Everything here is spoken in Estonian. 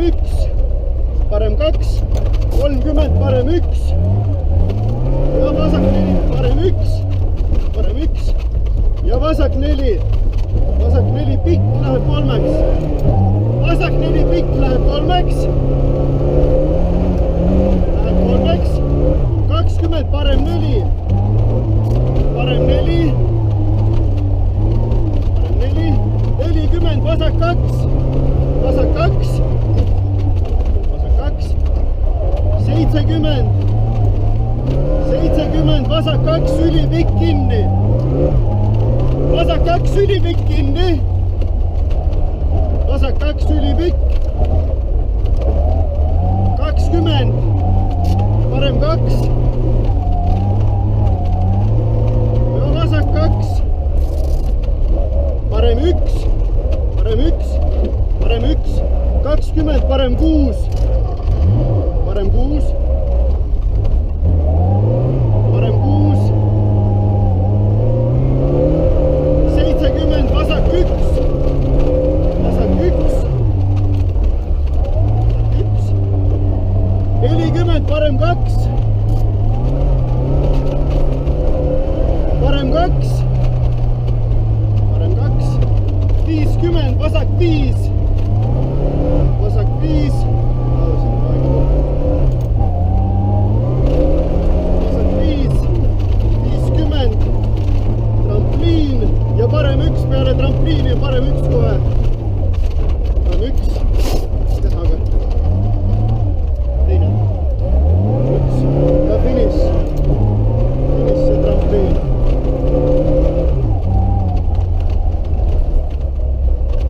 üks, parem kaks, 30, parem üks ja vasak 4, parem üks ja vasak 4, pikk läheb kolmeks, vasak 4, pikk läheb kolmeks, 20, parem 4, parem 4, 40, vasak 2, 70, vasak 2, ülipikk kinni, vasak 2, ülipikk kinni, vasak 2, ülipikk, 20, parem 2 ja vasak 2, parem 1, 20, parem 6, parem 6, 70, vasak 1, 40, parem 2, parem 2, 50, vasak 5,